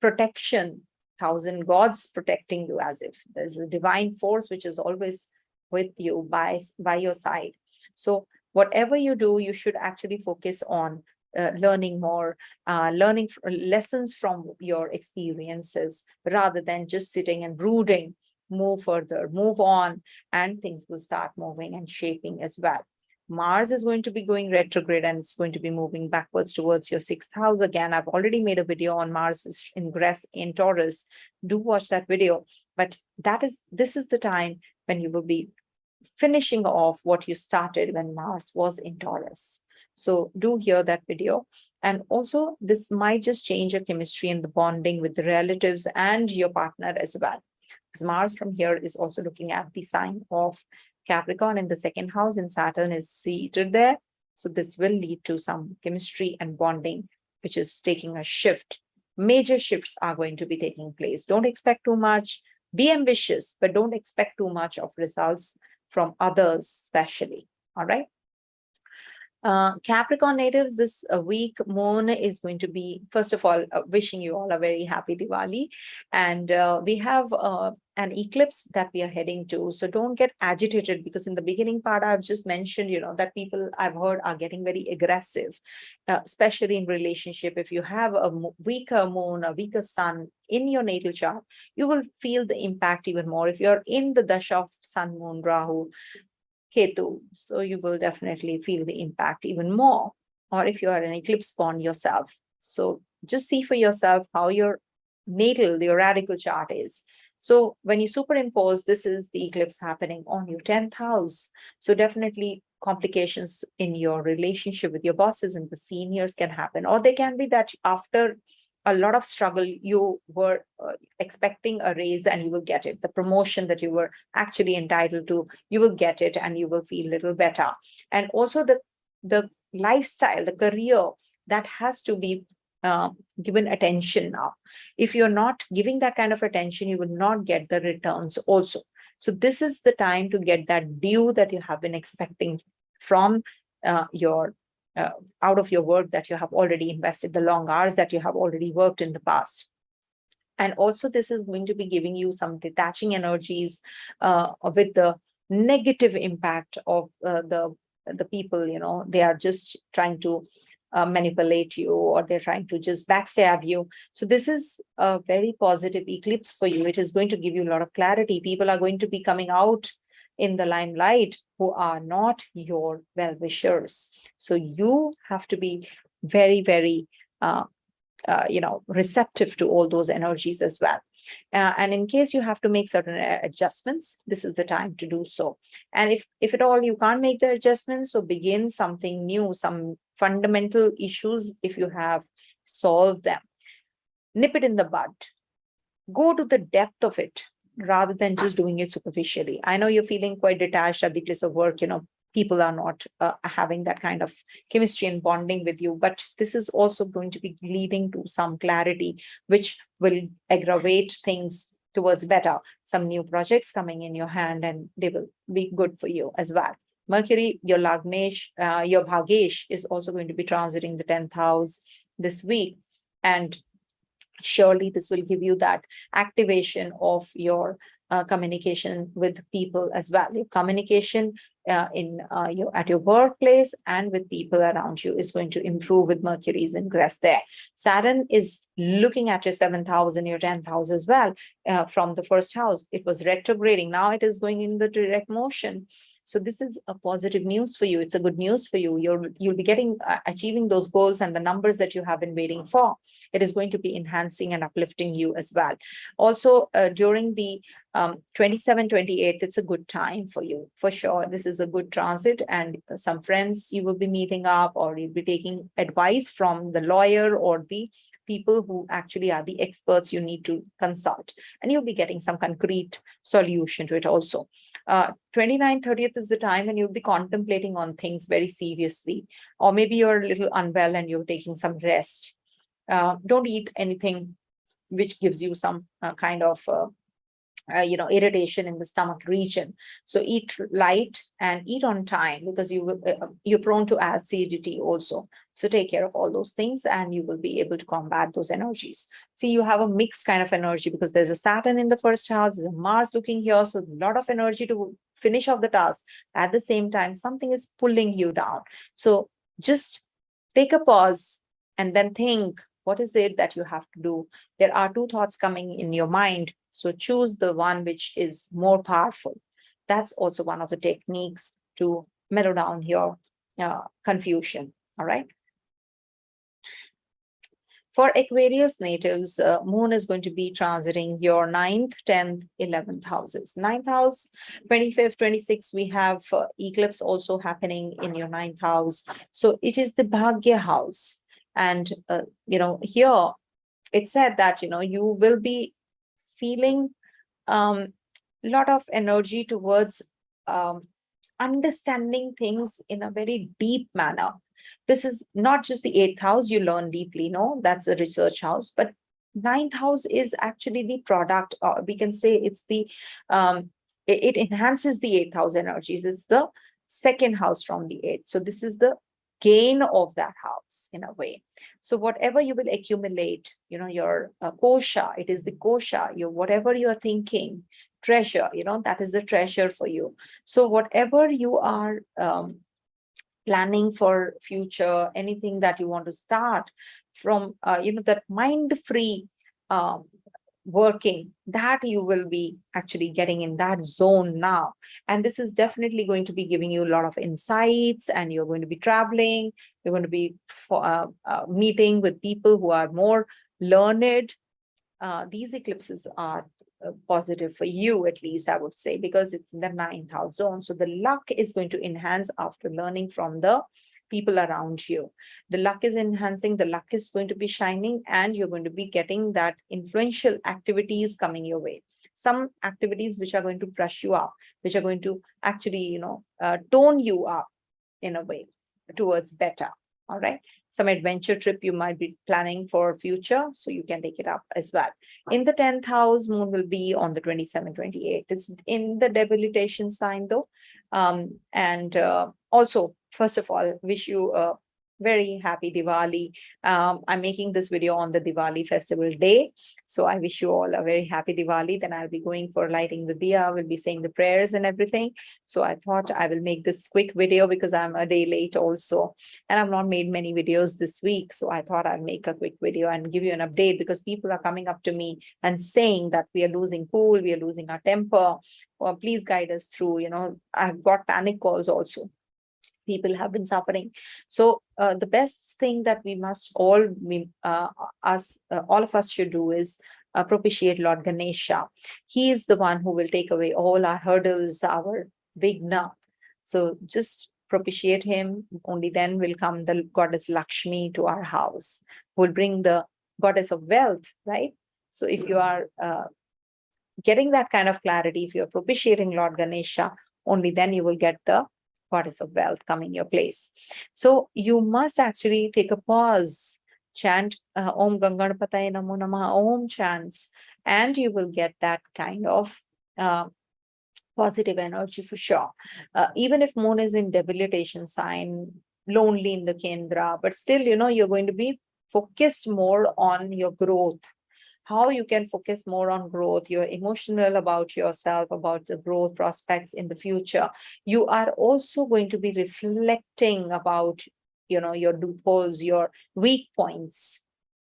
[SPEAKER 1] protection, 1,000 gods protecting you, as if there's a divine force which is always with you by your side. So whatever you do, you should actually focus on learning more, learning lessons from your experiences, rather than just sitting and brooding. Move further, move on, and things will start moving and shaping as well. Mars is going to be going retrograde and it's going to be moving backwards towards your 6th house again. I've already made a video on Mars ingress in Taurus. Do watch that video. But this is the time when you will be finishing off what you started when Mars was in Taurus. So do hear that video. And also, this might just change your chemistry and the bonding with the relatives and your partner as well. Because Mars from here is also looking at the sign of Capricorn in the second house, and Saturn is seated there. So this will lead to some chemistry and bonding, which is taking a shift. Major shifts are going to be taking place. Don't expect too much. Be ambitious, but don't expect too much of results from others, especially. All right. Capricorn natives, this week, Moon is going to be, first of all, wishing you all a very happy Diwali. And we have an eclipse that we are heading to. So don't get agitated, because in the beginning part, I've just mentioned, that people I've heard are getting very aggressive, especially in relationship. If you have a weaker moon, a weaker sun in your natal chart, you will feel the impact even more. If you're in the dasha of Sun, Moon, Rahu, Ketu, so you will definitely feel the impact even more. Or if you are an eclipse born yourself, so just see for yourself how your natal, your radical chart is. So when you superimpose, this is the eclipse happening on your 10th house. So definitely complications in your relationship with your bosses and the seniors can happen, or they can be that after a lot of struggle, you were expecting a raise and you will get it. The promotion that you were actually entitled to, you will get it and you will feel a little better. And also the lifestyle, the career, that has to be given attention now. If you're not giving that kind of attention, you will not get the returns also. So this is the time to get that due that you have been expecting from your out of your work that you have already invested, the long hours that you have already worked in the past. And also this is going to be giving you some detaching energies with the negative impact of the people, they are just trying to manipulate you, or they're trying to just backstab you. So this is a very positive eclipse for you. It is going to give you a lot of clarity. People are going to be coming out in the limelight who are not your well-wishers. So you have to be very, very, receptive to all those energies as well. And in case you have to make certain adjustments, this is the time to do so. And if at all you can't make the adjustments, so begin something new, some fundamental issues, if you have solved them, nip it in the bud. Go to the depth of it rather than just doing it superficially. I know you're feeling quite detached at the place of work, people are not having that kind of chemistry and bonding with you, but this is also going to be leading to some clarity, which will aggravate things towards better. Some new projects coming in your hand and they will be good for you as well. Mercury, your Lagnesh, your Bhagesh is also going to be transiting the 10th house this week. And surely this will give you that activation of your communication with people as well. Your communication at your workplace and with people around you is going to improve with Mercury's ingress there. Saturn is looking at your 7th house and your 10th house as well from the first house. It was retrograding. Now it is going in the direct motion. So this is a positive news for you. It's a good news for you. You'll be getting achieving those goals and the numbers that you have been waiting for. It is going to be enhancing and uplifting you as well. Also, during the 27, 28, it's a good time for you. For sure, this is a good transit, and some friends you will be meeting up, or you'll be taking advice from the lawyer or the people who actually are the experts you need to consult, and you'll be getting some concrete solution to it also. 29th, 30th is the time when you'll be contemplating on things very seriously, or maybe you're a little unwell and you're taking some rest. Don't eat anything which gives you some kind of irritation in the stomach region. So eat light and eat on time, because you're prone to acidity also. So take care of all those things and you will be able to combat those energies. See, you have a mixed kind of energy because there's a Saturn in the first house, there's a Mars looking here. So a lot of energy to finish off the task. At the same time, something is pulling you down. So just take a pause and then think, what is it that you have to do? There are two thoughts coming in your mind. So choose the one which is more powerful. That's also one of the techniques to mellow down your confusion. All right. For Aquarius natives, Moon is going to be transiting your 9th, 10th, 11th houses. 9th house, 25th, 26th, we have eclipse also happening in your 9th house. So it is the Bhagya house. And, here it said that, you will be feeling lot of energy towards understanding things in a very deep manner. This is not just the 8th house you learn deeply, no, that's a research house, but 9th house is actually the product, or we can say it's the, it enhances the 8th house energies. It's the second house from the 8th. So this is the gain of that house in a way. So whatever you will accumulate, your kosha, it is the kosha, your whatever you're thinking, treasure, that is the treasure for you. So whatever you are planning for future, anything that you want to start from, that mind-free working, that you will be actually getting in that zone now. And this is definitely going to be giving you a lot of insights, and you're going to be traveling, you're going to be meeting with people who are more learned. These eclipses are positive for you, at least I would say, because it's in the 9th house zone. So the luck is going to enhance after learning from the people around you. The luck is enhancing, the luck is going to be shining, and you're going to be getting that influential activities coming your way. Some activities which are going to brush you up, which are going to actually, tone you up in a way towards better. All right. Some adventure trip you might be planning for future, so you can take it up as well. In the 10th house, moon will be on the 27th, 28th. It's in the debilitation sign though. And also, first of all, wish you a very happy Diwali. I'm making this video on the Diwali festival day. So I wish you all a very happy Diwali. Then I'll be going for lighting the diya. We'll be saying the prayers and everything. So I thought I will make this quick video because I'm a day late also. And I've not made many videos this week. So I thought I'd make a quick video and give you an update, because people are coming up to me and saying that we are losing cool, we are losing our temper. Well, please guide us through. I've got panic calls also. People have been suffering. So the best thing that we must all of us should do is propitiate Lord Ganesha. He is the one who will take away all our hurdles, our vigna. So just propitiate him. Only then will come the goddess Lakshmi to our house, who will bring the goddess of wealth, right? So if you are getting that kind of clarity, if you're propitiating Lord Ganesha, only then you will get the goddess of wealth coming your place. So you must actually take a pause, chant Om Ganganapataye Namo Namaha Om chants, and you will get that kind of positive energy for sure. Even if moon is in debilitation sign, lonely in the Kendra, but still, you're going to be focused more on your growth. How you can focus more on growth, you're emotional about yourself, about the growth prospects in the future. You are also going to be reflecting about, your loopholes, your weak points,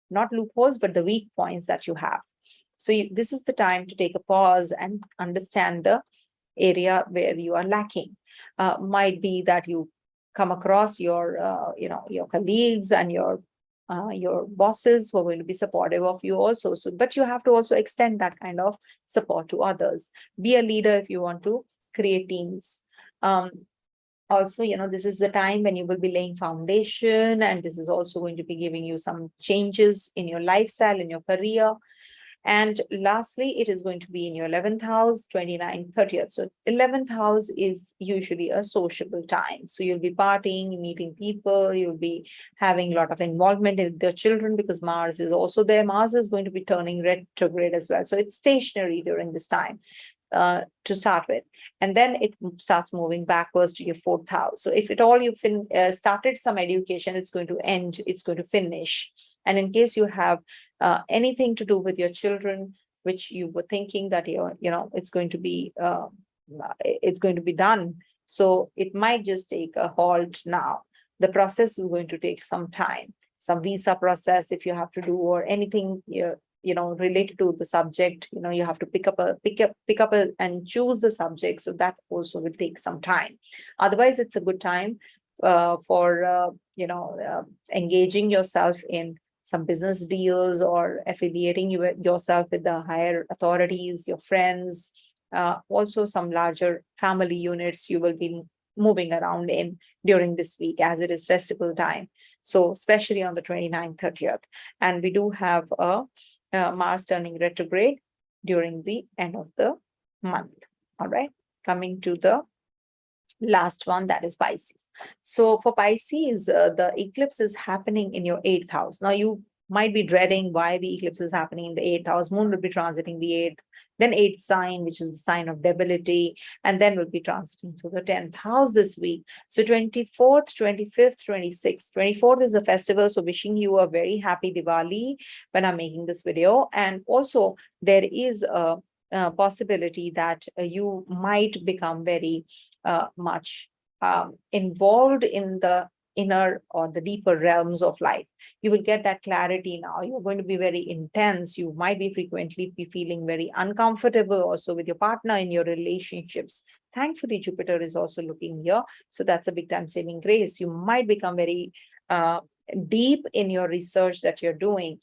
[SPEAKER 1] not loopholes, but the weak points that you have. So this is the time to take a pause and understand the area where you are lacking. Might be that you come across your, your colleagues and your bosses who are going to be supportive of you also. So, but you have to also extend that kind of support to others. Be a leader if you want to create teams. Also, this is the time when you will be laying foundation, and this is also going to be giving you some changes in your lifestyle, in your career. And lastly, it is going to be in your 11th house, 29th, 30th. So 11th house is usually a sociable time. So you'll be partying, meeting people, you'll be having a lot of involvement in the children, because Mars is also there. Mars is going to be turning retrograde as well. So it's stationary during this time to start with. And then it starts moving backwards to your 4th house. So if at all you started some education, it's going to end, it's going to finish. And in case you have anything to do with your children, which you were thinking that it's going to be done, so it might just take a halt now. The process is going to take some time, some visa process if you have to do, or anything related to the subject. You have to pick up and choose the subject. So that also will take some time. Otherwise, it's a good time for engaging yourself in some business deals, or affiliating yourself with the higher authorities, your friends, also some larger family units you will be moving around in during this week, as it is festival time. So especially on the 29th, 30th. And we do have a Mars turning retrograde during the end of the month. All right. Coming to the last one, that is Pisces. So for Pisces, the eclipse is happening in your 8th house. Now you might be dreading why the eclipse is happening in the 8th house. Moon will be transiting the 8th, then 8th sign, which is the sign of debility, and then will be transiting to the 10th house this week. So 24th, 25th, 26th. 24th is a festival, so wishing you a very happy Diwali when I'm making this video. And also there is a possibility that you might become very much involved in the inner or the deeper realms of life. You will get that clarity now. You're going to be very intense. You might be frequently be feeling very uncomfortable also with your partner in your relationships. Thankfully, Jupiter is also looking here. So that's a big time saving grace. You might become very deep in your research that you're doing.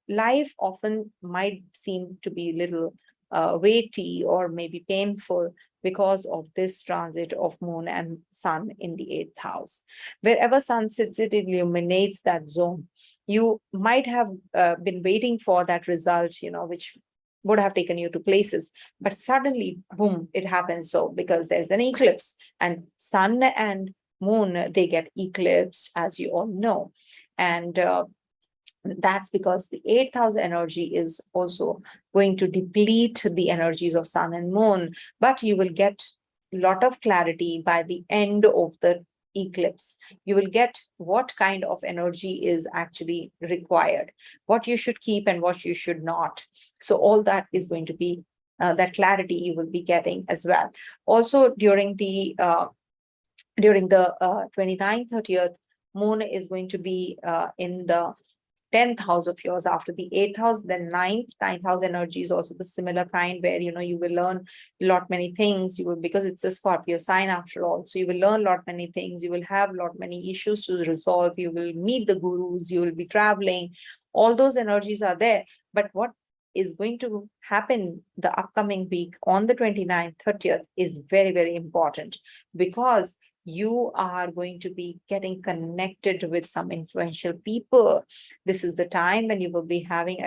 [SPEAKER 1] Life often might seem to be a little weighty or maybe painful because of this transit of Moon and Sun in the 8th house. Wherever Sun sits, it illuminates that zone. You might have been waiting for that result, which would have taken you to places, but suddenly, boom, it happens. So because there's an eclipse, and Sun and Moon, they get eclipsed, as you all know. And that's because the 8th house energy is also going to deplete the energies of Sun and Moon, but you will get a lot of clarity by the end of the eclipse. You will get what kind of energy is actually required, what you should keep and what you should not. So all that is going to be that clarity you will be getting as well. Also during the 29th, 30th, Moon is going to be in the 10th house of yours after the 8th house, then ninth house energy is also the similar kind where, you will learn a lot many things. You will, because it's a Scorpio sign after all. So you will learn a lot many things. You will have a lot many issues to resolve. You will meet the gurus. You will be traveling. All those energies are there. But what is going to happen the upcoming week on the 29th, 30th is very, very important, because you are going to be getting connected with some influential people. This is the time when you will be having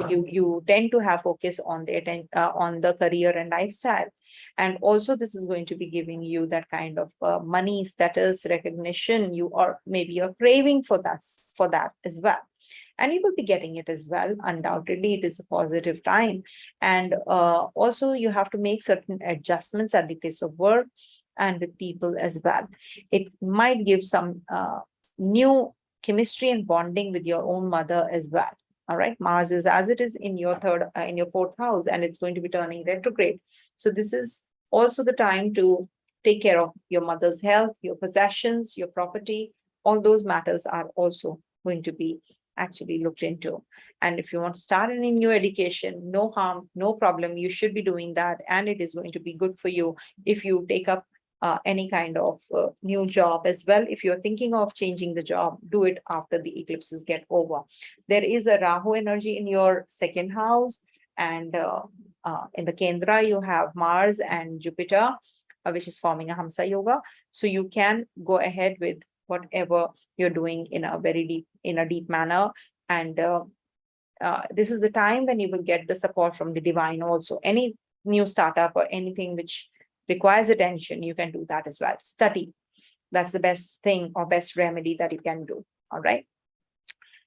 [SPEAKER 1] you tend to have focus on the career and lifestyle. And also this is going to be giving you that kind of money, status, recognition. You are, maybe you're craving for that as well, and you will be getting it as well. Undoubtedly, it is a positive time. And also you have to make certain adjustments at the place of work and with people as well. It might give some new chemistry and bonding with your own mother as well. All right, Mars is, as it is in your in your 4th house, and it's going to be turning retrograde. So this is also the time to take care of your mother's health, your possessions, your property. All those matters are also going to be actually looked into. And if you want to start any new education, no harm, no problem. You should be doing that, and it is going to be good for you if you take up any kind of new job as well. If you're thinking of changing the job, do it after the eclipses get over. There is a Rahu energy in your 2nd house, and in the Kendra, you have Mars and Jupiter, which is forming a Hamsa Yoga. So you can go ahead with whatever you're doing in a deep manner. And this is the time when you will get the support from the divine also. Any new startup or anything which requires attention, you can do that as well. Study. That's the best thing or best remedy that you can do. All right.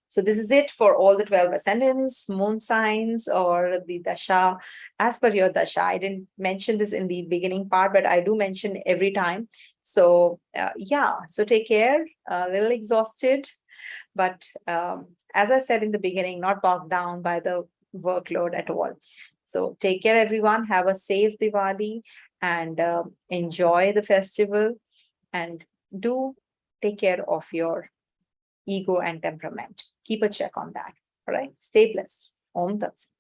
[SPEAKER 1] So this is it for all the 12 ascendants, moon signs, or the dasha. As per your dasha, I didn't mention this in the beginning part, but I do mention every time. So yeah, so take care. A little exhausted, but as I said in the beginning, not bogged down by the workload at all. So take care, everyone. Have a safe Diwali and enjoy the festival, and do take care of your ego and temperament. Keep a check on that. All right. Stay blessed. Om Tat Sat.